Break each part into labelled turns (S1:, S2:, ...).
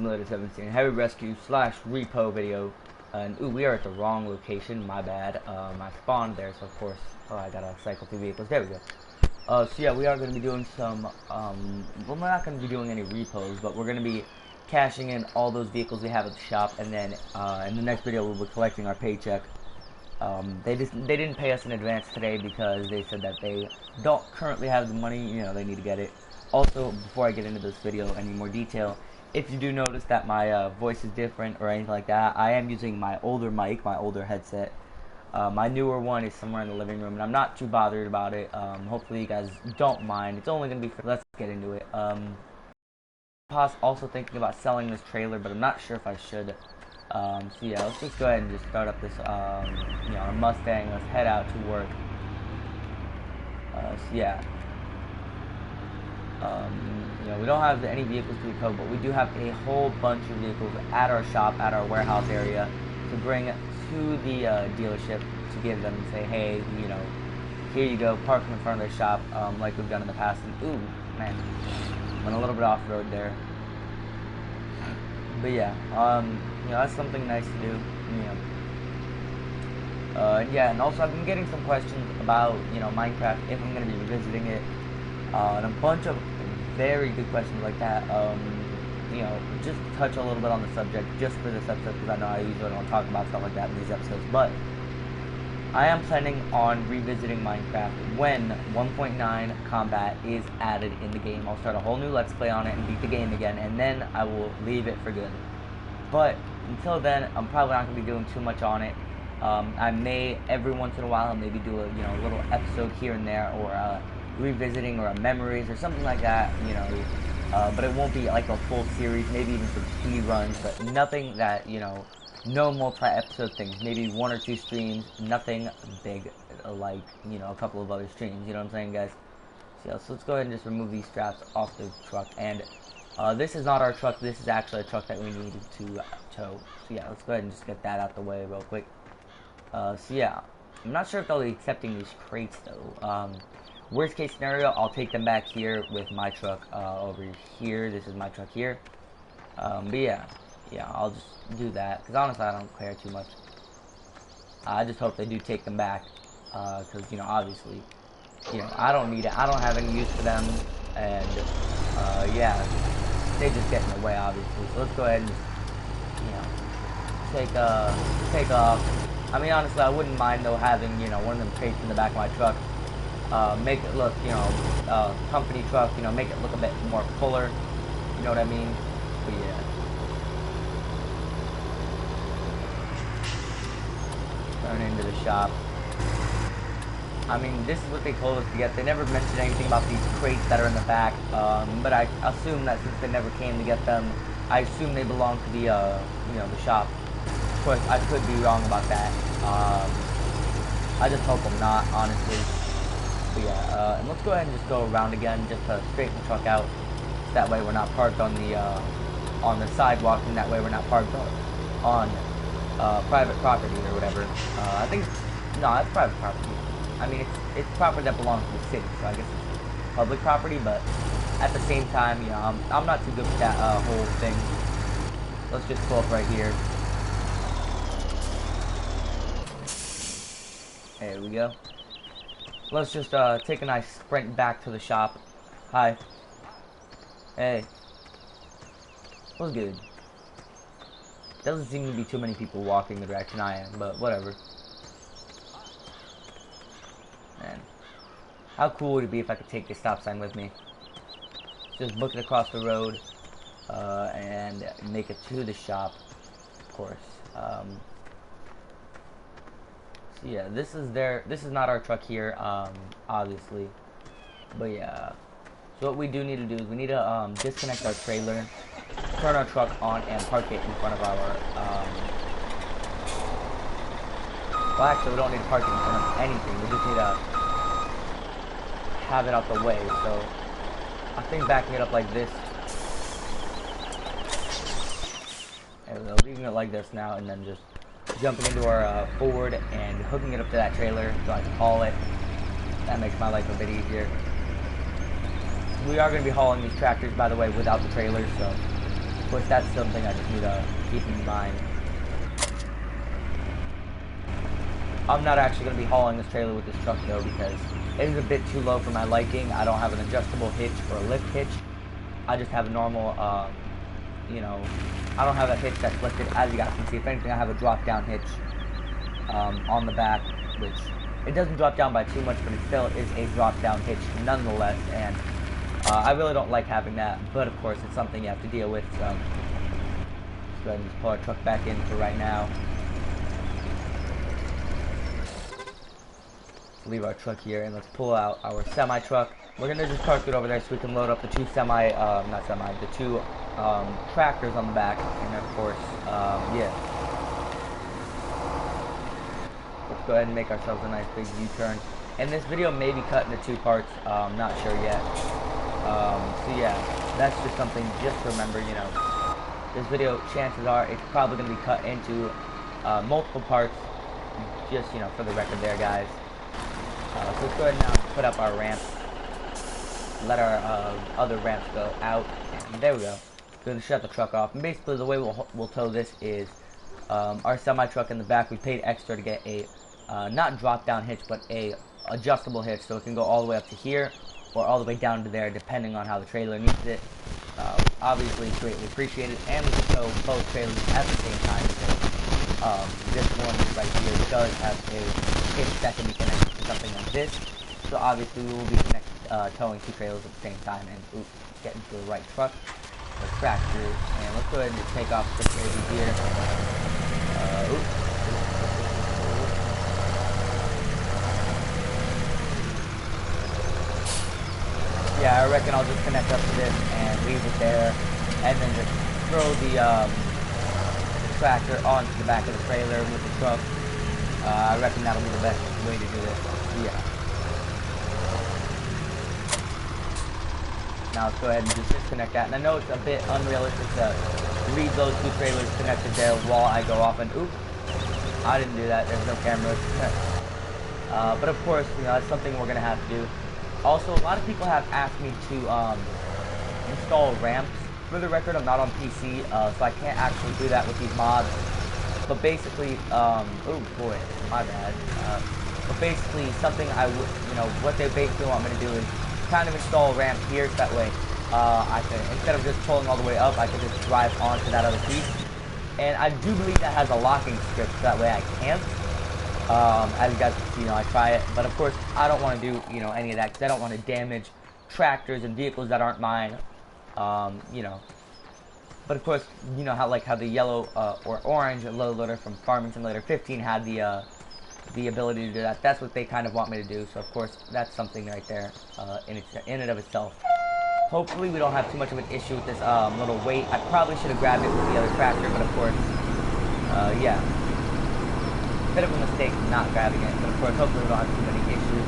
S1: Simulator 17 heavy rescue slash repo video. And ooh, we are at the wrong location. My bad. I spawned there, so of course, I gotta cycle through vehicles. There we go. So yeah, we are going to be doing some. Well, we're not going to be doing any repos, but we're going to be cashing in all those vehicles we have at the shop, and then in the next video we'll be collecting our paycheck. They didn't pay us in advance today because they said that they don't currently have the money. You know, they need to get it. Also, before I get into this video any more detail, if you do notice that my voice is different or anything like that, I am using my older mic, my older headset. My newer one is somewhere in the living room, and I'm not too bothered about it. Hopefully you guys don't mind. It's only going to be for... Let's get into it. Also thinking about selling this trailer, but I'm not sure if I should. So yeah, let's just go ahead and just start up this, you know, Mustang. Let's head out to work. So yeah. You know, we don't have any vehicles to repo, but we do have a whole bunch of vehicles at our shop, at our warehouse area, to bring to the dealership to give them and say, hey, you know, here you go, park in front of their shop, like we've done in the past. And ooh, man, went a little bit off road there. But yeah, you know, that's something nice to do. You know, yeah, and also I've been getting some questions about, you know, Minecraft, if I'm going to be revisiting it. And a bunch of very good questions like that. You know, just to touch a little bit on the subject, just for this episode, because I know I usually don't talk about stuff like that in these episodes, but I am planning on revisiting Minecraft when 1.9 combat is added in the game. I'll start a whole new Let's Play on it and beat the game again, and then I will leave it for good. But until then, I'm probably not going to be doing too much on it. I may, every once in a while, maybe do a, you know, little episode here and there, or revisiting, or memories, or something like that, you know. But it won't be like a full series, maybe even some speed runs, but nothing that, you know, no multi-episode things, maybe 1 or 2 streams, nothing big, like, you know, a couple of other streams, you know what I'm saying, guys? So, yeah, so let's go ahead and just remove these straps off the truck, and this is not our truck, this is actually a truck that we needed to tow. So yeah, let's go ahead and just get that out the way real quick. So yeah, I'm not sure if they'll be accepting these crates, though. Worst case scenario, I'll take them back here with my truck over here. This is my truck here. But yeah, I'll just do that, because honestly I don't care too much. I just hope they do take them back, because, you know, obviously, you know, I don't need it. I don't have any use for them, and yeah, they just get in the way, obviously. So let's go ahead and just, you know, take off. I mean, honestly, I wouldn't mind, though, having, you know, one of them crates in the back of my truck. Make it look, you know, company truck, you know, make it look a bit more fuller, you know what I mean? But yeah. Turn into the shop. I mean, this is what they told us to get. They never mentioned anything about these crates that are in the back, but I assume that since they never came to get them, I assume they belong to the, you know, the shop. Of course, I could be wrong about that. I just hope I'm not, honestly. But yeah, and let's go ahead and just go around again, just to straighten the truck out. So that way we're not parked on the sidewalk, and that way we're not parked on private property or whatever. I think, no, that's private property. I mean, it's property that belongs to the city, so I guess it's public property, but at the same time, you know, I'm not too good with that whole thing. Let's just pull up right here. There we go. Let's just take a nice sprint back to the shop. Hi. Hey. What's good? Doesn't seem to be too many people walking the direction I am, but whatever. Man. How cool would it be if I could take this stop sign with me? Just book it across the road, and make it to the shop, of course. So yeah, this is not our truck here, obviously, but yeah. So what we do need to do is we need to disconnect our trailer, turn our truck on, and park it in front of our, well, actually, we don't need to park it in front of anything. We just need to have it out the way. So I think backing it up like this. There we go, leaving it like this now, and then just jumping into our Ford and hooking it up to that trailer so I can haul it. That makes my life a bit easier. We are going to be hauling these tractors, by the way, without the trailers, so Of course, that's something I just need to keep in mind. I'm not actually going to be hauling this trailer with this truck though, because it is a bit too low for my liking. I don't have an adjustable hitch or a lift hitch. I just have a normal, you know, I don't have a hitch that's lifted. As you guys can see, if anything, I have a drop down hitch on the back, which it doesn't drop down by too much, but it still is a drop down hitch nonetheless. And I really don't like having that, but of course it's something you have to deal with. So let's go ahead and just pull our truck back in for right now. Leave our truck here and let's pull out our semi truck. We're gonna just park it over there so we can load up the two the two tractors on the back, and of course, yeah. Let's go ahead and make ourselves a nice big U-turn. And this video may be cut into 2 parts. Not sure yet. So yeah, that's just something just to remember. You know, this video, chances are, it's probably gonna be cut into multiple parts. Just, you know, for the record, there, guys. So let's go ahead and now put up our ramp. Let our other ramps go out. And there we go. We're going to shut the truck off. And basically the way we'll tow this is our semi-truck in the back. We paid extra to get a, not drop-down hitch, but a adjustable hitch. So it can go all the way up to here or all the way down to there, depending on how the trailer needs it. Obviously, greatly appreciated. And we can tow both trailers at the same time. So this one right here does have a hitch that can be connected to something like this. So obviously we will be towing 2 trailers at the same time. And oops, get into the right truck, the tractor, and let's go ahead and just take off this baby here. Yeah, I reckon I'll just connect up to this and leave it there, and then just throw the tractor onto the back of the trailer with the truck. I reckon that'll be the best way to do it. Yeah. Now let's go ahead and just disconnect that. And I know it's a bit unrealistic to leave those 2 trailers connected there while I go off. And oops, I didn't do that. There's no cameras. But of course, you know, that's something we're gonna have to do. Also, a lot of people have asked me to install ramps. For the record, I'm not on PC, so I can't actually do that with these mods. But basically, oh boy, my bad. But basically, something I would, you know, what they basically want me to do is kind of install ramps here, so that way I can, instead of just pulling all the way up, I can just drive onto that other piece. And I do believe that has a locking script, so that way I can't. As you guys can see, you know, I try it, but of course, I don't want to do, you know, any of that, because I don't want to damage tractors and vehicles that aren't mine. You know, but of course, you know how the yellow or orange load loader from Farming Simulator 15 had the ability to do that. That's what they kind of want me to do. So of course, that's something right there in and of itself. Hopefully, we don't have too much of an issue with this little weight. I probably should have grabbed it with the other tractor, but of course, yeah, bit of a mistake not grabbing it. But of course, hopefully, we don't have too many issues.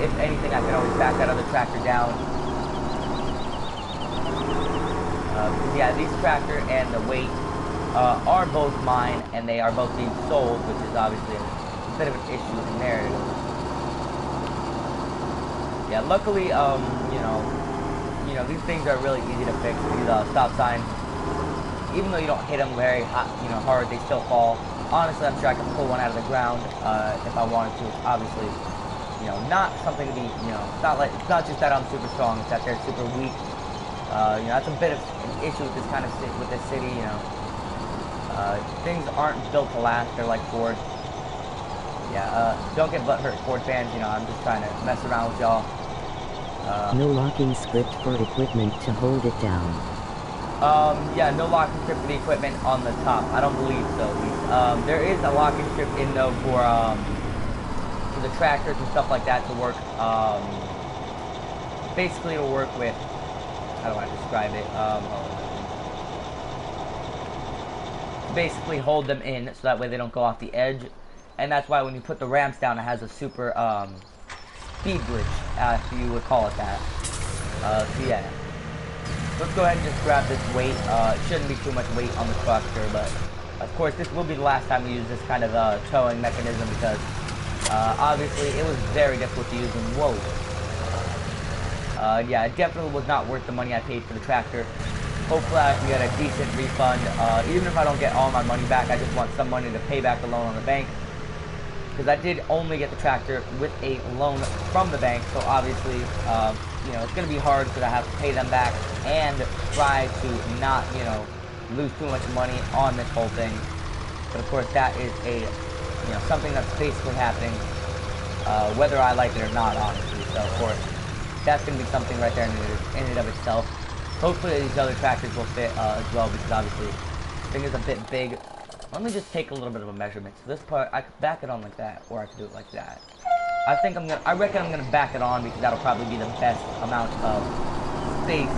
S1: If anything, I can always back that other tractor down. Yeah, these tractor and the weight are both mine, and they are both being sold, which is obviously a bit of an issue in there. Yeah, luckily, you know, these things are really easy to fix. These stop signs, even though you don't hit them very hard, they still fall. Honestly, I'm sure I can pull one out of the ground if I wanted to. It's obviously, you know, not something to be, you know, it's not just that I'm super strong, it's that they're super weak. You know, that's a bit of an issue with this kind of with this city. You know, things aren't built to last. They're like Ford. Yeah, don't get butthurt, Ford fans. You know, I'm just trying to mess around with y'all.
S2: No locking script for equipment to hold it down.
S1: Yeah, no locking script for the equipment on the top. I don't believe so. There is a locking script in though for the tractors and stuff like that to work. Basically, to work with. How do I describe it? Basically hold them in so that way they don't go off the edge, and that's why when you put the ramps down, it has a super speed glitch, if you would call it that. So yeah, let's go ahead and just grab this weight. It shouldn't be too much weight on the tractor, but of course this will be the last time we use this kind of towing mechanism, because obviously it was very difficult to use. And whoa. Yeah, it definitely was not worth the money I paid for the tractor. Hopefully I can get a decent refund. Even if I don't get all my money back, I just want some money to pay back the loan on the bank. Because I did only get the tractor with a loan from the bank, so obviously, you know, it's going to be hard because I have to pay them back and try to not, you know, lose too much money on this whole thing. But of course, that is a, you know, something that's basically happening, whether I like it or not, honestly. So of course, that's going to be something right there in and of itself. Hopefully these other tractors will fit as well, because obviously this thing is a bit big. Let me just take a little bit of a measurement. So this part, I could back it on like that, or I could do it like that. I reckon I'm gonna back it on because that'll probably be the best amount of space,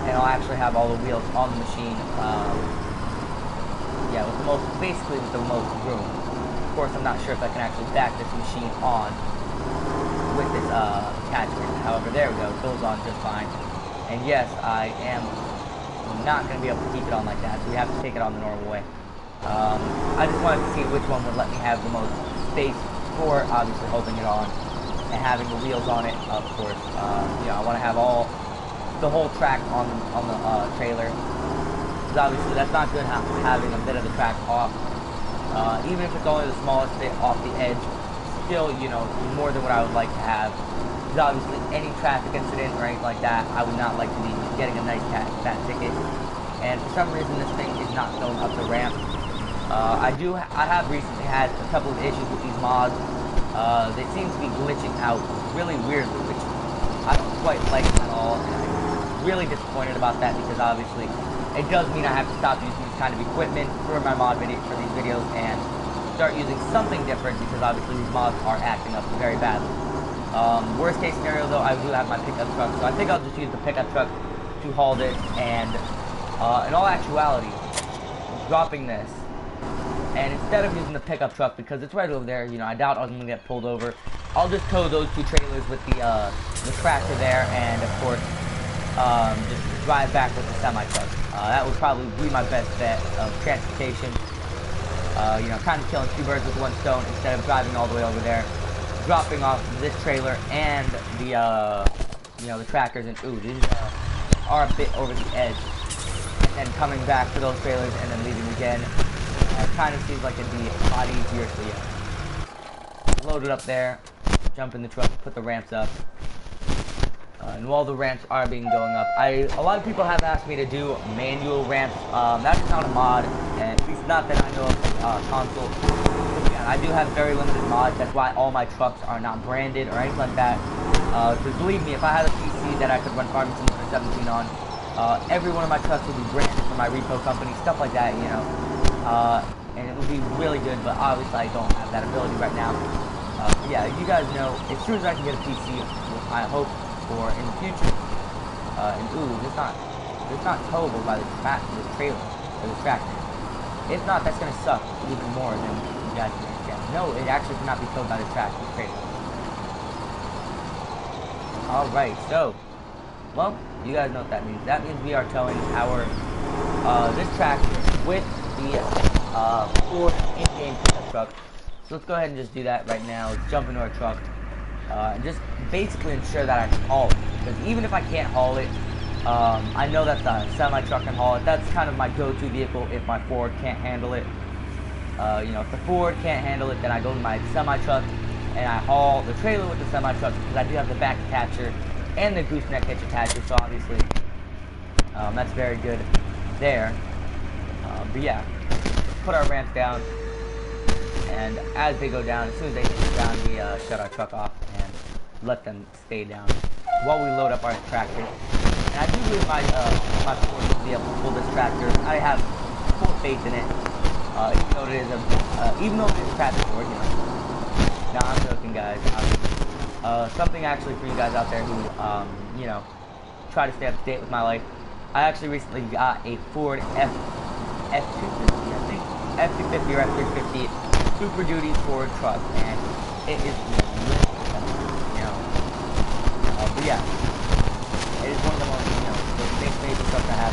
S1: and I'll actually have all the wheels on the machine. Yeah, basically with the most room. Of course, I'm not sure if I can actually back this machine on with this attachment. However, there we go. It goes on just fine. And yes, I am not gonna be able to keep it on like that, so we have to take it on the normal way. I just wanted to see which one would let me have the most space for obviously holding it on and having the wheels on it. Of course, you know, I want to have the whole track on the trailer, because obviously that's not good having a bit of the track off, even if it's only the smallest bit off the edge. Still, you know, more than what I would like to have. Because obviously any traffic incident or anything like that, I would not like to be getting a nice fat ticket. And for some reason, this thing is not going up the ramp. I have recently had a couple of issues with these mods. They seem to be glitching out really weirdly, which I don't quite like at all. And I'm really disappointed about that, because obviously it does mean I have to stop using this kind of equipment for my for these videos and start using something different, because obviously these mods are acting up very badly. Worst case scenario though, I do have my pickup truck, so I think I'll just use the pickup truck to haul this, and in all actuality, dropping this. And instead of using the pickup truck, because it's right over there, you know, I doubt I'm going to get pulled over, I'll just tow those two trailers with the tractor there, and of course, just drive back with the semi-truck. That would probably be my best bet of transportation. You know, kind of killing two birds with one stone, instead of driving all the way over there, dropping off this trailer and the, you know, the tractors, and ooh, these are a bit over the edge, and coming back to those trailers and then leaving again. Kind of seems like it'd be a lot easier, so yeah. Load it up there, jump in the truck, put the ramps up. And while the ramps are going up, a lot of people have asked me to do manual ramps. That's not a mod, and at least not that I know of console. But yeah, I do have very limited mods. That's why all my trucks are not branded or anything like that. Because believe me, if I had a PC that I could run Farming Simulator 17 on, every one of my trucks would be branded for my repo company, stuff like that, you know. And it would be really good, but obviously I don't have that ability right now. Yeah, you guys know, as soon as I can get a PC, I hope for in the future. And ooh, it's not towable by the trailer or the tractor. If not, that's gonna suck even more than you guys can understand. No, it actually cannot be towed by the tractor, the trailer. All right, so, well, you guys know what that means. That means we are towing our this tractor with the Ford in-game pickup truck. So let's go ahead and just do that right now. Let's jump into our truck and just basically ensure that I can haul it. Because even if I can't haul it, I know that the semi-truck can haul it. That's kind of my go-to vehicle if my Ford can't handle it. You know, if the Ford can't handle it, then I go to my semi-truck and I haul the trailer with the semi-truck, because I do have the back attacher and the gooseneck hitch attacher, so obviously that's very good there. But yeah, put our ramps down, and as they go down, as soon as they hit down, we shut our truck off and let them stay down while we load up our tractor. And I do believe my Ford will be able to pull this tractor. I have full faith in it, even though it is a crappy Ford, you know. Nah, I'm joking, guys. Something actually for you guys out there who, you know, try to stay up to date with my life. I actually recently got a Ford F250, I think, F250 or F350 Super Duty Ford truck, and it is really expensive, you know. But yeah, it is one of the most, you know, the big baby trucks I have.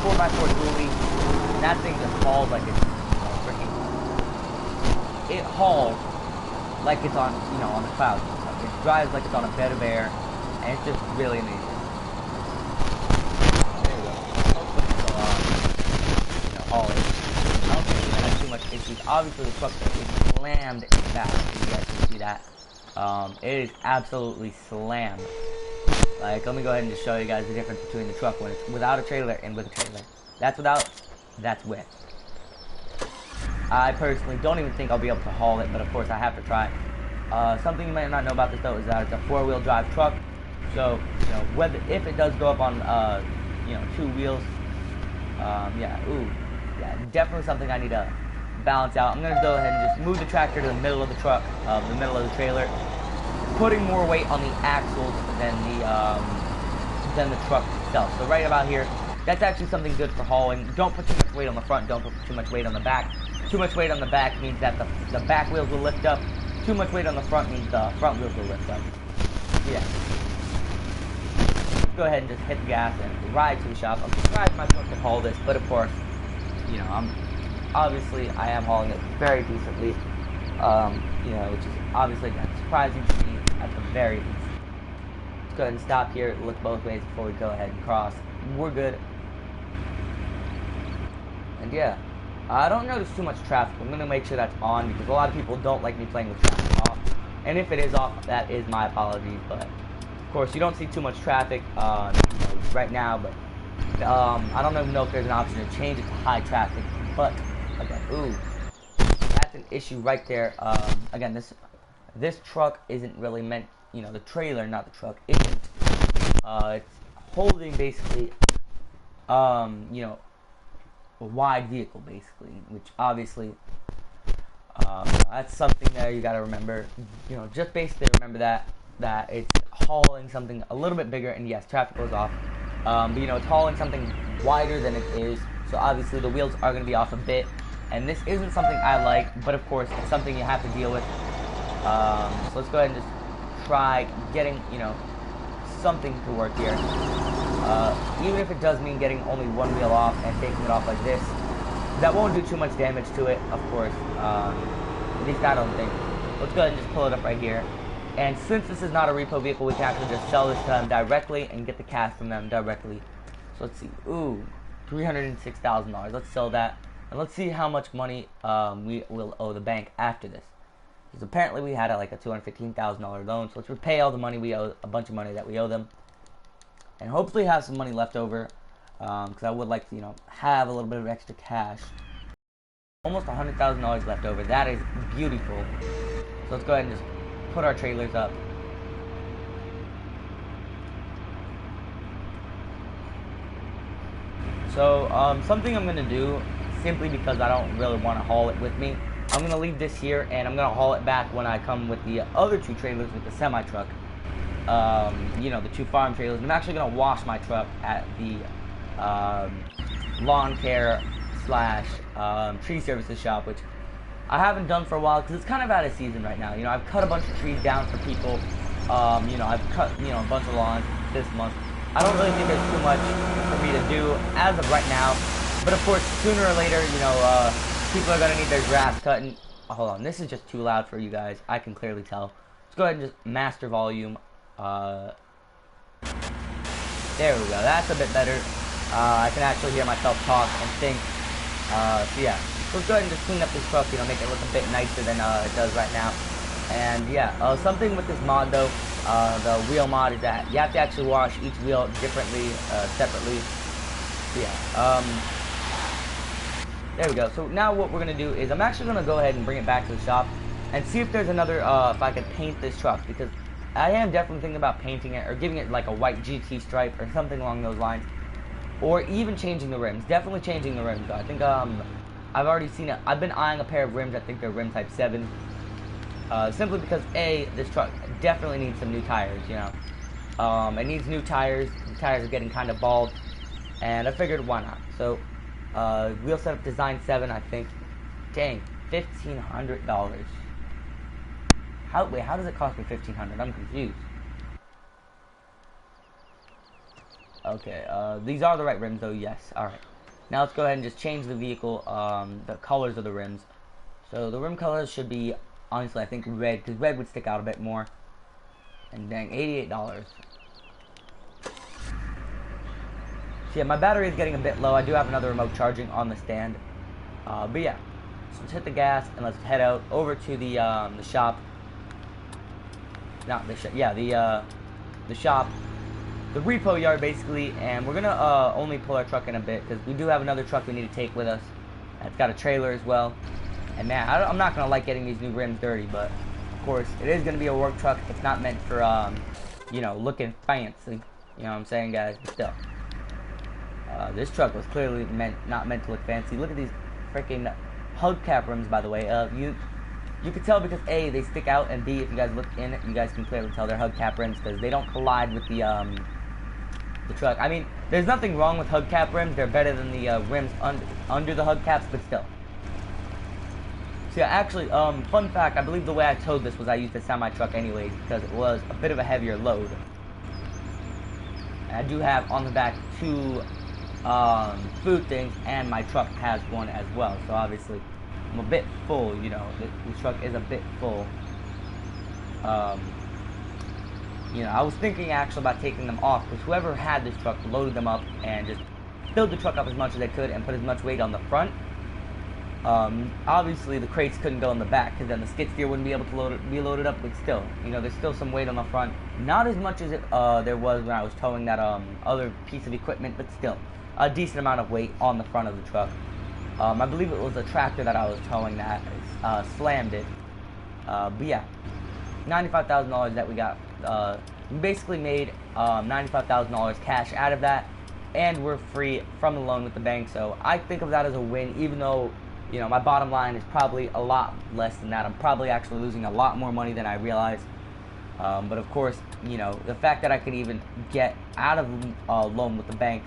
S1: 4x4 dually, and that thing just hauls like it's freaking. It hauls like it's on, you know, on the clouds. It drives like it's on a bed of air, and it's just really amazing. There we go. issues. Obviously, the truck is slammed in the back. You guys can see that. It is absolutely slammed. Like, let me go ahead and just show you guys the difference between the truck when it's without a trailer and with a trailer. That's without, that's with. I personally don't even think I'll be able to haul it, but of course I have to try. Something you might not know about this though is that it's a four-wheel drive truck. So, you know, whether if it does go up on, you know, two wheels, yeah, definitely something I need to balance out. I'm gonna go ahead and just move the tractor to the middle of the truck, the middle of the trailer, putting more weight on the axles than the truck itself. So right about here, that's actually something good for hauling. Don't put too much weight on the front. Don't put too much weight on the back. Too much weight on the back means that the back wheels will lift up. Too much weight on the front means the front wheels will lift up. Yeah. Go ahead and just hit the gas and ride to the shop. I'm surprised my truck can haul this, but of course, you know, obviously I am hauling it very decently. You know, which is obviously surprising to me at the very least. Let's go ahead and stop here, look both ways before we go ahead and cross. We're good. And yeah, I don't notice too much traffic. I'm going to make sure that's on because a lot of people don't like me playing with traffic off. And if it is off, that is my apologies. But of course, you don't see too much traffic you know, right now. But I don't even know if there's an option to change it to high traffic. But again, ooh, that's an issue right there. Again, this truck isn't really meant. You know, the trailer, not the truck, isn't. It's holding basically, you know, a wide vehicle basically, which obviously, that's something that you gotta remember. You know, just basically remember that it's hauling something a little bit bigger, and yes, traffic goes off. But you know, it's hauling something wider than it is, so obviously the wheels are gonna be off a bit, and this isn't something I like, but of course, it's something you have to deal with. So let's go ahead and just try getting, you know, something to work here. Even if it does mean getting only one wheel off and taking it off like this, that won't do too much damage to it, of course. At least I don't think. Let's go ahead and just pull it up right here. And since this is not a repo vehicle, we can actually just sell this to them directly and get the cash from them directly. So let's see. Ooh, $306,000. Let's sell that. And let's see how much money we will owe the bank after this. Because apparently we had like a $215,000 loan. So let's repay all the money we owe, a bunch of money that we owe them. And hopefully have some money left over. Because I would like to, you know, have a little bit of extra cash. Almost $100,000 left over. That is beautiful. So let's go ahead and just put our trailers up. So something I'm going to do, simply because I don't really want to haul it with me, I'm going to leave this here, and I'm going to haul it back when I come with the other two trailers with the semi-truck. You know, the two farm trailers. And I'm actually going to wash my truck at the lawn care / tree services shop, which I haven't done for a while because it's kind of out of season right now. You know, I've cut a bunch of trees down for people. You know, I've cut, you know, a bunch of lawns this month. I don't really think there's too much for me to do as of right now. But of course, sooner or later, you know, people are going to need their grass cut. And hold on, this is just too loud for you guys. I can clearly tell. Let's go ahead and just master volume. There we go. That's a bit better. I can actually hear myself talk and think. So yeah, let's go ahead and just clean up this truck. You know, make it look a bit nicer than it does right now. And yeah, something with this mod though, the wheel mod, is that you have to actually wash each wheel differently, separately. So yeah. There we go. So now what we're gonna do is I'm actually gonna go ahead and bring it back to the shop and see if there's another, if I could paint this truck, because I am definitely thinking about painting it or giving it like a white GT stripe or something along those lines, or even changing the rims. Definitely changing the rims though. I think I've already seen it. I've been eyeing a pair of rims. I think they're rim type 7. Simply because this truck definitely needs some new tires. You know, it needs new tires. The tires are getting kind of bald, and I figured why not. So wheel setup design 7, I think. Dang, $1,500. Wait, how does it cost me $1,500? I'm confused. Okay, these are the right rims though, yes. Alright. Now let's go ahead and just change the vehicle, the colors of the rims. So the rim colors should be, honestly, I think red, because red would stick out a bit more. And dang, $88. So yeah, my battery is getting a bit low. I do have another remote charging on the stand. But yeah. So let's hit the gas and let's head out over to the shop. Not the shop, yeah, the shop, the repo yard basically, and we're gonna only pull our truck in a bit because we do have another truck we need to take with us. It's got a trailer as well. And man, I'm not gonna like getting these new rims dirty, but of course it is gonna be a work truck. It's not meant for you know, looking fancy. You know what I'm saying, guys? But still, this truck was clearly not meant to look fancy. Look at these freaking hubcap rims, by the way. You can tell because A, they stick out, and B, if you guys look in it, you guys can clearly tell they're hubcap rims because they don't collide with the truck. I mean, there's nothing wrong with hubcap rims. They're better than the rims under the hubcaps, but still. So yeah, actually, fun fact, I believe the way I towed this was I used a semi-truck anyways because it was a bit of a heavier load. And I do have on the back 2 food things, and my truck has one as well. So obviously, I'm a bit full, you know. The truck is a bit full. You know, I was thinking actually about taking them off, because whoever had this truck loaded them up and just filled the truck up as much as they could and put as much weight on the front. Obviously, the crates couldn't go in the back, because then the skid steer wouldn't be able to be loaded up. But still, you know, there's still some weight on the front. Not as much as there was when I was towing that other piece of equipment, but still a decent amount of weight on the front of the truck. I believe it was a tractor that I was towing that slammed it. But yeah, $95,000 that we got. We basically made $95,000 cash out of that, and we're free from the loan with the bank. So I think of that as a win, even though, you know, my bottom line is probably a lot less than that. I'm probably actually losing a lot more money than I realize. But of course, you know, the fact that I could even get out of loan with the bank,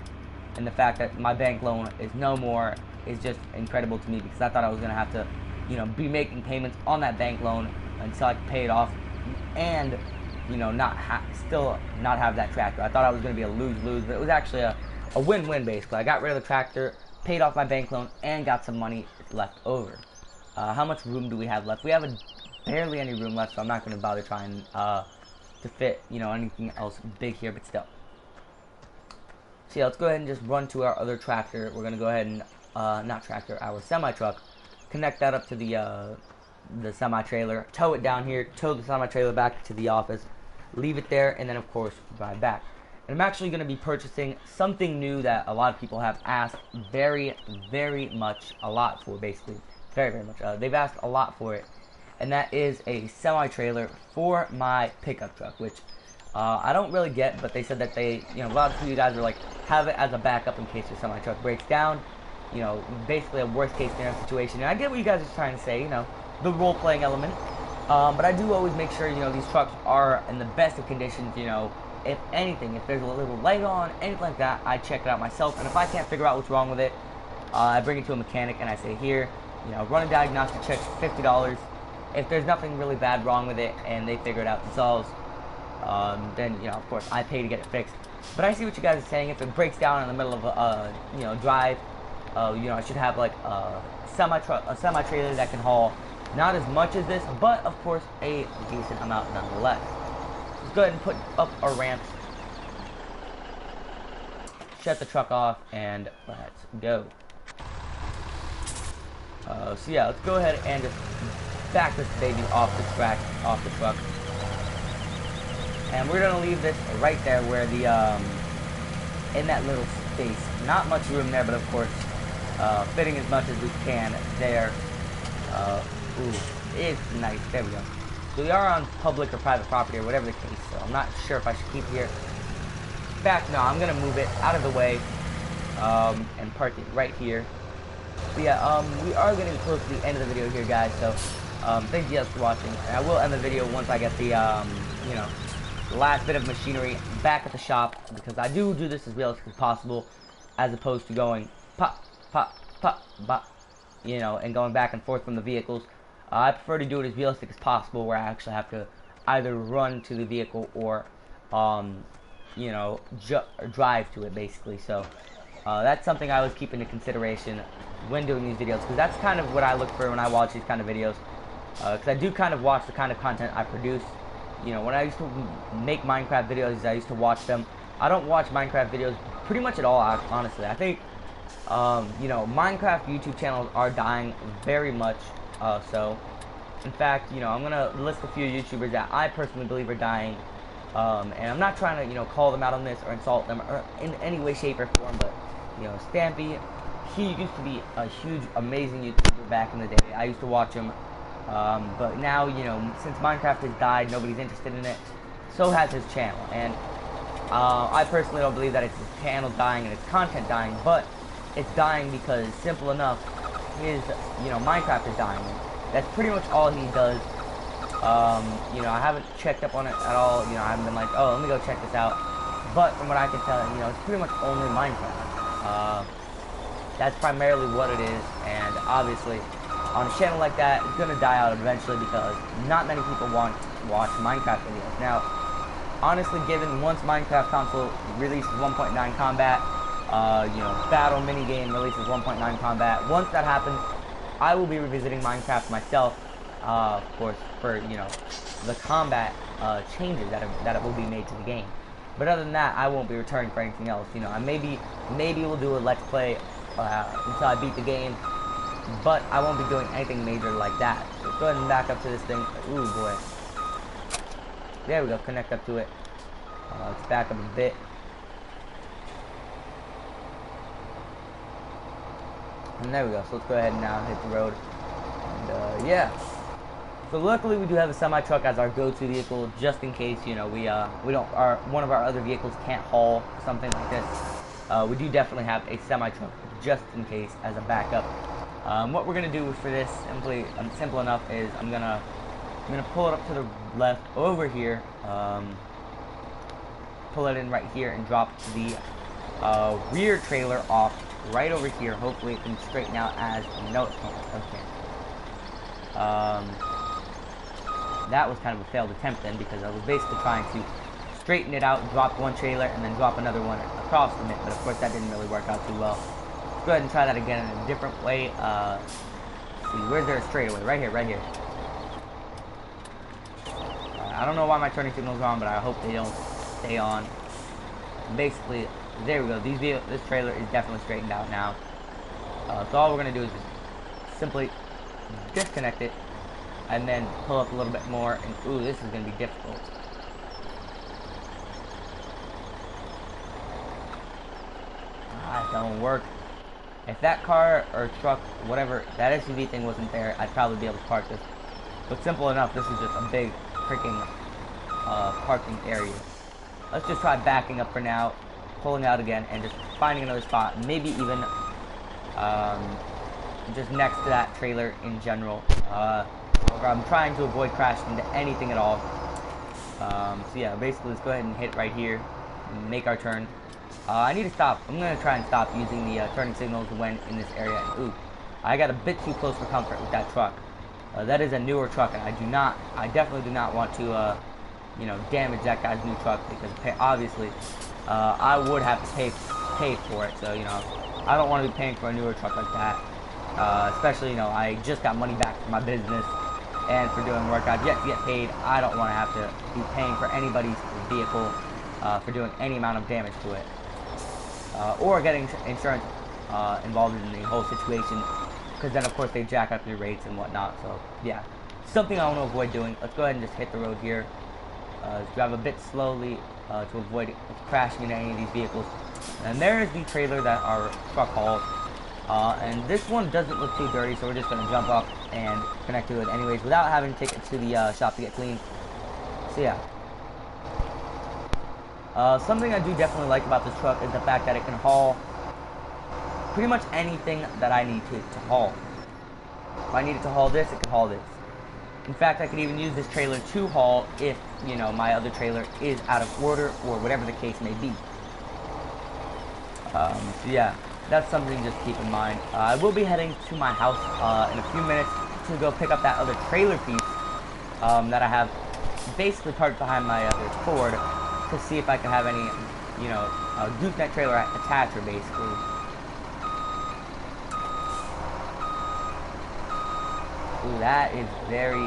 S1: and the fact that my bank loan is no more, is just incredible to me, because I thought I was going to have to, you know, be making payments on that bank loan until I could pay it off, and, you know, still not have that tractor. I thought I was going to be a lose-lose, but it was actually a win-win, basically. I got rid of the tractor, paid off my bank loan, and got some money left over. How much room do we have left? We have barely any room left, so I'm not going to bother trying to fit, you know, anything else big here, but still. So yeah, let's go ahead and just run to our other tractor. We're going to go ahead and, not tractor, our semi-truck, connect that up to the semi-trailer, tow it down here, tow the semi-trailer back to the office, leave it there, and then of course drive back. And I'm actually going to be purchasing something new that a lot of people have asked very, very much, a lot for, basically. Very, very much. They've asked a lot for it, and that is a semi-trailer for my pickup truck, which I don't really get, but they said that they, you know, a lot of you guys are like, have it as a backup in case your semi-truck breaks down. You know, basically a worst case scenario situation. And I get what you guys are trying to say, you know, the role-playing element. But I do always make sure, you know, these trucks are in the best of conditions. You know, if anything, if there's a little light on, anything like that, I check it out myself. And if I can't figure out what's wrong with it, I bring it to a mechanic and I say, here, you know, run a diagnostic check for $50. If there's nothing really bad wrong with it and they figure it out themselves, then, you know, of course, I pay to get it fixed. But I see what you guys are saying. If it breaks down in the middle of a, you know, drive, you know, I should have like a semi-trailer that can haul not as much as this, but of course a decent amount nonetheless. Let's go ahead and put up our ramps, shut the truck off, and let's go. So yeah, let's go ahead and just back this baby off the track, off the truck, and we're gonna leave this right there where the in that little space. Not much room there, but of course, fitting as much as we can there. Ooh, it's nice. There we go. So we are on public or private property or whatever the case, so I'm not sure if I should keep here. In fact, no, I'm gonna move it out of the way and park it right here. But yeah, we are getting close to the end of the video here, guys, so thank you guys for watching. And I will end the video once I get the, you know, the last bit of machinery back at the shop, because I do this as realistic as possible, as opposed to going pop, pop, pop, pop, you know, and going back and forth from the vehicles. I prefer to do it as realistic as possible, where I actually have to either run to the vehicle or, you know, drive to it, basically. So that's something I always keep into consideration when doing these videos, because that's kind of what I look for when I watch these kind of videos. Because I do kind of watch the kind of content I produce. You know, when I used to make Minecraft videos, I used to watch them. I don't watch Minecraft videos pretty much at all, honestly. I think You know, Minecraft YouTube channels are dying very much. So, in fact, you know, I'm gonna list a few YouTubers that I personally believe are dying. And I'm not trying to, you know, call them out on this or insult them or in any way, shape, or form. But, you know, Stampy, he used to be a huge, amazing YouTuber back in the day. I used to watch him. But now, you know, since Minecraft has died, nobody's interested in it. So has his channel. And I personally don't believe that it's his channel dying and its content dying, but it's dying because, simple enough, his, you know, Minecraft is dying. That's pretty much all he does. You know, I haven't checked up on it at all. You know, I haven't been like, oh, let me go check this out. But from what I can tell, you know, it's pretty much only Minecraft. That's primarily what it is, and obviously, on a channel like that, it's gonna die out eventually because not many people want to watch Minecraft videos. Now, honestly, given once Minecraft console releases 1.9 combat, you know, battle minigame releases 1.9 combat, once that happens, I will be revisiting Minecraft myself, of course, for, you know, the combat changes that it will be made to the game. But other than that, I won't be returning for anything else. You know, I maybe we'll do a let's play until I beat the game, but I won't be doing anything major like that. So go ahead and back up to this thing. Ooh boy. There we go, connect up to it. Let's back up a bit. And there we go, so let's go ahead and now hit the road. And yeah. So luckily we do have a semi-truck as our go-to vehicle, just in case, you know, one of our other vehicles can't haul something like this. We do definitely have a semi-truck, just in case, as a backup. What we're gonna do for this, simple enough, is I'm gonna pull it up to the left over here, pull it in right here, and drop the rear trailer off right over here. Hopefully it can straighten out as no, it can't. Okay. That was kind of a failed attempt then, because I was basically trying to straighten it out, drop one trailer, and then drop another one across from it, but of course that didn't really work out too well. Let's go ahead and try that again in a different way. Let's see, where's there a straightaway? Right here, right here. I don't know why my turning signal's on, but I hope they don't stay on. Basically, there we go. This trailer is definitely straightened out now. So all we're going to do is just simply disconnect it, and then pull up a little bit more, and ooh, this is going to be difficult. It don't work. If that car or truck, whatever, that SUV thing wasn't there, I'd probably be able to park this. But simple enough, this is just a big freaking parking area. Let's just try backing up for now, pulling out again, and just finding another spot, maybe even just next to that trailer in general. I'm trying to avoid crashing into anything at all. So yeah, basically let's go ahead and hit right here, and make our turn. I need to stop. I'm going to try and stop using the turning signals when in this area. And, ooh, I got a bit too close for comfort with that truck. That is a newer truck, and I definitely do not want to, you know, damage that guy's new truck, because obviously, I would have to pay for it. So, you know, I don't want to be paying for a newer truck like that. Especially, you know, I just got money back from my business and for doing work. I've yet to get paid. I don't want to have to be paying for anybody's vehicle for doing any amount of damage to it. Or getting insurance involved in the whole situation, because then of course they jack up your rates and whatnot. So yeah, something I want to avoid doing. Let's go ahead and just hit the road here. Let's drive a bit slowly to avoid crashing into any of these vehicles. And there is the trailer that our truck hauled. And this one doesn't look too dirty, so we're just going to jump up and connect to it anyways without having to take it to the shop to get cleaned. So yeah. Something I do definitely like about this truck is the fact that it can haul pretty much anything that I need to haul. If I needed to haul this, it could haul this. In fact, I could even use this trailer to haul if, you know, my other trailer is out of order or whatever the case may be. So yeah, that's something to just keep in mind. I will be heading to my house in a few minutes to go pick up that other trailer piece that I have basically parked behind my other Ford, to see if I can have any, you know, gooseneck trailer attacher, basically. Ooh, that is very...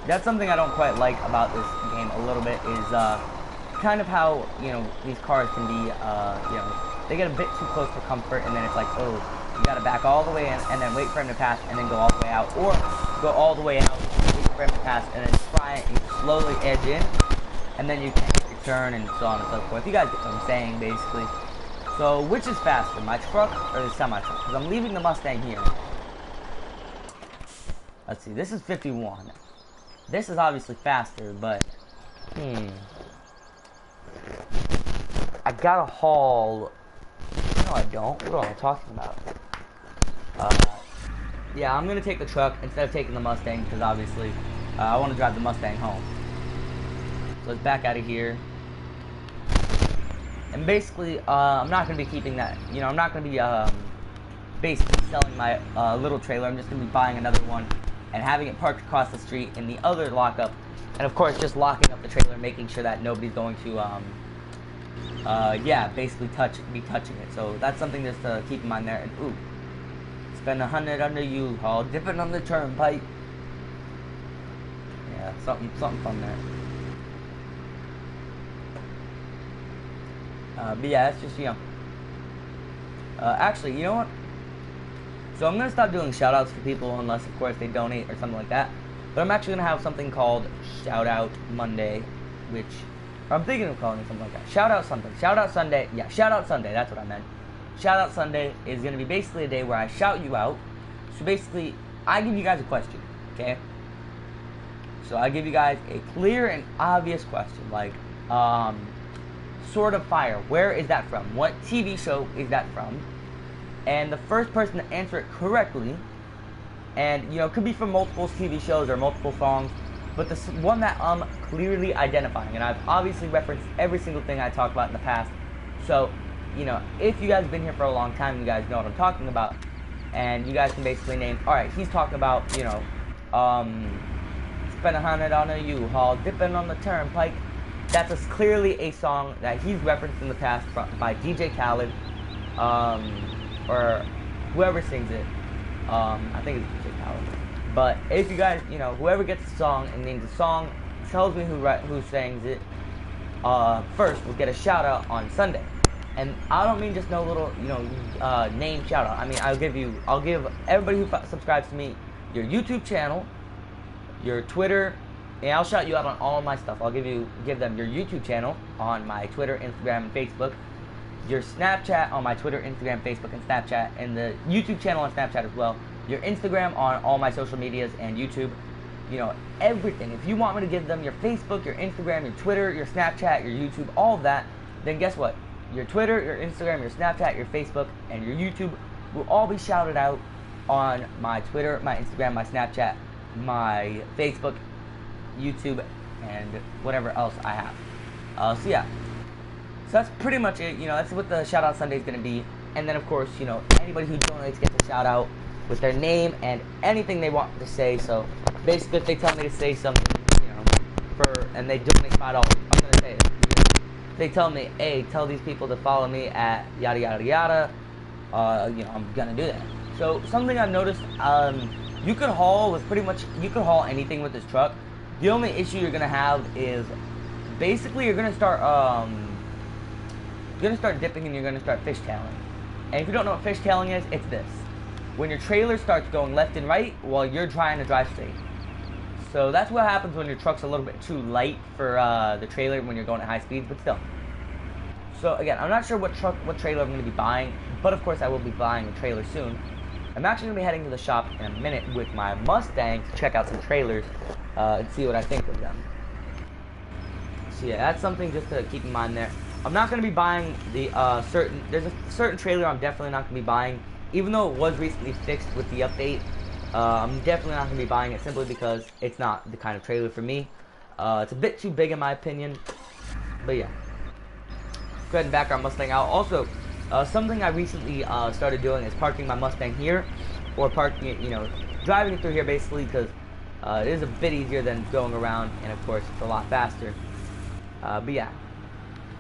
S1: That's something I don't quite like about this game a little bit, is kind of how, you know, these cars can be, you know, they get a bit too close for comfort, and then it's like, oh, you gotta back all the way in, and then wait for him to pass, and then go all the way out, or go all the way out, wait for him to pass, and then try and slowly edge in, and then you can hit your turn, and so on and so forth. You guys get what I'm saying, basically. So, which is faster, my truck or the semi-truck? Because I'm leaving the Mustang here. Let's see, this is 51. This is obviously faster, but, I gotta haul. No, I don't. What am I talking about? Yeah, I'm gonna take the truck instead of taking the Mustang because obviously I want to drive the Mustang home. So let's back out of here. And basically, I'm not gonna be keeping that. You know, I'm not gonna be basically selling my little trailer. I'm just gonna be buying another one and having it parked across the street in the other lockup, and of course just locking up the trailer, making sure that nobody's going to yeah, basically be touching it. So that's something just to keep in mind there. And ooh, spend 100 on the U-Haul, dipping on the turnpike. Yeah, something fun there. But yeah, that's just, you know. Actually, you know what? So I'm gonna stop doing shoutouts for people unless, of course, they donate or something like that. But I'm actually gonna have something called Shout Out Monday, which I'm thinking of calling it something like that. Shout Out something. Shout Out Sunday. Yeah, Shout Out Sunday. That's what I meant. Shout Out Sunday is gonna be basically a day where I shout you out. So basically, I give you guys a question. Okay. So I give you guys a clear and obvious question, like Sword of Fire. Where is that from? What TV show is that from? And the first person to answer it correctly, and you know, it could be from multiple TV shows or multiple songs, but the one that I'm clearly identifying, and I've obviously referenced every single thing I talked about in the past. So, you know, if you guys have been here for a long time, you guys know what I'm talking about, and you guys can basically name. All right, he's talking about, you know, spend 100 on a U-Haul, dipping on the turnpike. That's clearly a song that he's referenced in the past by DJ Khaled. Or whoever sings it. I think it's DJ Khaled. But if you guys, you know, whoever gets the song and names the song, tells me who sings it, first will get a shout out on Sunday. And I don't mean just no little, you know, name shout out. I mean, I'll give everybody who subscribes to me your YouTube channel, your Twitter, and I'll shout you out on all my stuff. I'll give them your YouTube channel on my Twitter, Instagram, and Facebook. Your Snapchat on my Twitter, Instagram, Facebook, and Snapchat, and the YouTube channel on Snapchat as well. Your Instagram on all my social medias and YouTube. You know, everything. If you want me to give them your Facebook, your Instagram, your Twitter, your Snapchat, your YouTube, all of that, then guess what? Your Twitter, your Instagram, your Snapchat, your Facebook, and your YouTube will all be shouted out on my Twitter, my Instagram, my Snapchat, my Facebook, YouTube, and whatever else I have. So yeah. So that's pretty much it. You know, that's what the Shout Out Sunday is going to be. And then, of course, you know, anybody who donates gets a shout out with their name and anything they want to say. So basically, if they tell me to say something, you know, and they donate $5, I'm going to say it. If they tell me, hey, tell these people to follow me at yada yada yada, you know, I'm going to do that. So something I've noticed, you could haul anything with this truck. The only issue you're going to have is basically you're going to start dipping and you're going to start fishtailing. And if you don't know what fishtailing is, it's this. When your trailer starts going left and right while you're trying to drive straight. So that's what happens when your truck's a little bit too light for the trailer when you're going at high speeds, but still. So again, I'm not sure what trailer I'm going to be buying, but of course I will be buying a trailer soon. I'm actually going to be heading to the shop in a minute with my Mustang to check out some trailers and see what I think of them. So yeah, that's something just to keep in mind there. I'm not going to be buying there's a certain trailer I'm definitely not going to be buying, even though it was recently fixed with the update. I'm definitely not going to be buying it simply because it's not the kind of trailer for me. It's a bit too big in my opinion, but yeah. Go ahead and back our Mustang out. Also, something I recently started doing is parking my Mustang here, or parking it, you know, driving it through here basically, because it is a bit easier than going around, and of course it's a lot faster. But yeah.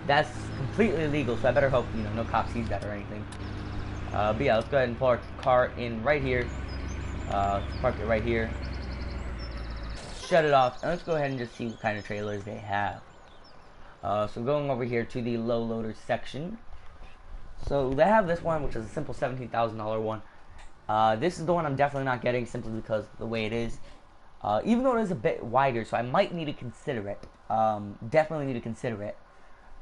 S1: That's completely illegal, so I better hope, you know, no cop sees that or anything. But yeah, let's go ahead and park our car in right here. Park it right here. Shut it off, and let's go ahead and just see what kind of trailers they have. So going over here to the low loader section. So they have this one, which is a simple $17,000 one. This is the one I'm definitely not getting simply because of the way it is. Even though it is a bit wider, so I might need to consider it. Definitely need to consider it.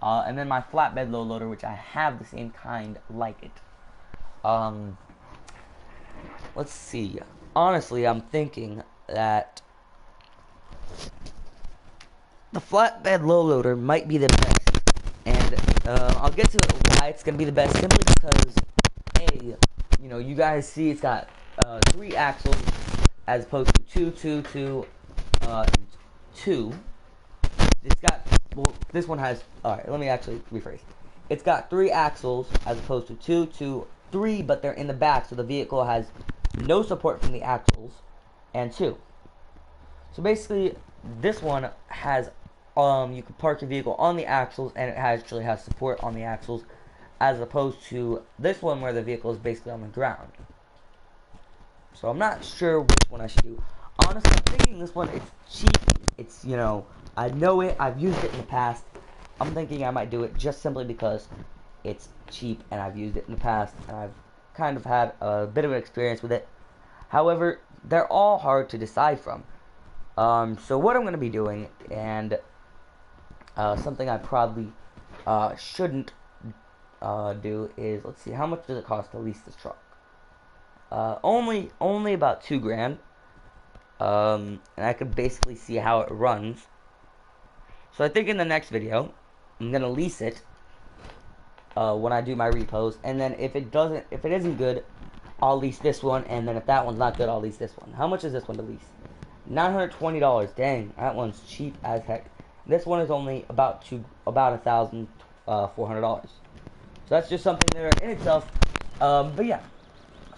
S1: And then my flatbed low loader, which I have the same kind like it. Let's see. Honestly, I'm thinking that the flatbed low loader might be the best, and I'll get to why it's gonna be the best simply because, A, you know, you guys see it's got 3 axles as opposed to 2, 2, 2, and 2. It's got, well, this one has, alright, let me actually rephrase. It's got 3 axles as opposed to 2, 2, 3, but they're in the back, so the vehicle has no support from the axles, and 2. So basically, this one has, you can park your vehicle on the axles, and it actually has support on the axles, as opposed to this one where the vehicle is basically on the ground. So I'm not sure which one I should do. Honestly, I'm thinking this one, it's cheap, it's, you know, I know it, I've used it in the past. I'm thinking I might do it just simply because it's cheap and I've used it in the past, and I've kind of had a bit of an experience with it. However, they're all hard to decide from. So what I'm going to be doing, and something I probably shouldn't do is, let's see, how much does it cost to lease this truck? Only about $2,000. And I could basically see how it runs. So I think in the next video, I'm gonna lease it when I do my repos, and then if it isn't good, I'll lease this one, and then if that one's not good, I'll lease this one. How much is this one to lease? $920. Dang, that one's cheap as heck. This one is only about $1,400. So that's just something there in itself. But yeah.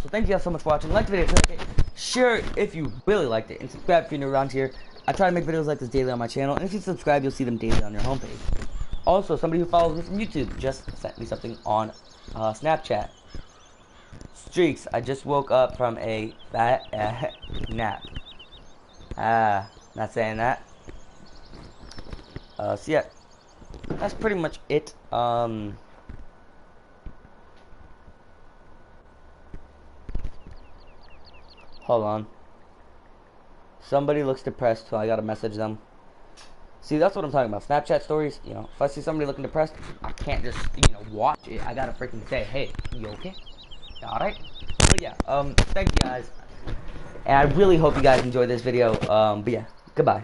S1: So thank you guys so much for watching. Like the video, like it, share it if you really liked it, and subscribe if you're new around here. I try to make videos like this daily on my channel, and if you subscribe, you'll see them daily on your homepage. Also, somebody who follows me from YouTube just sent me something on Snapchat. Streaks, I just woke up from a fat nap. Not saying that. So yeah, that's pretty much it. Hold on. Somebody looks depressed, so I gotta message them. See, that's what I'm talking about. Snapchat stories, you know, if I see somebody looking depressed, I can't just, you know, watch it. I gotta freaking say, hey, you okay? Alright? But yeah, thank you guys. And I really hope you guys enjoyed this video. But yeah, goodbye.